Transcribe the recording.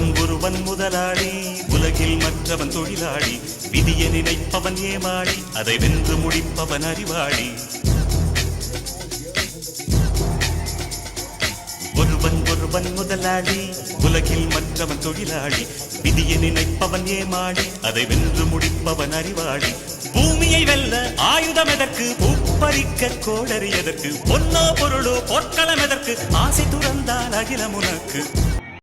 ஒருவன் முதலாளி, உலகில் மற்றவன் தொழிலாளி. விதியை நினைப்பவன் ஏமாளி, அதை வென்று முடிப்பவன் அறிவாளி. ஒருவன் முதலாளி, உலகில் மற்றவன் தொழிலாளி. விதியை நினைப்பவன் ஏமாளி, அதை வென்று முடிப்பவன் அறிவாளி. பூமியை வெல்ல ஆயுதம் எதற்கு, பூப்பறிக்க கோடரி எதற்கு, பொன்னோ பொருளோ பொற்களம் எதற்கு, ஆசை துறந்தால் அகிலம் உனக்கு.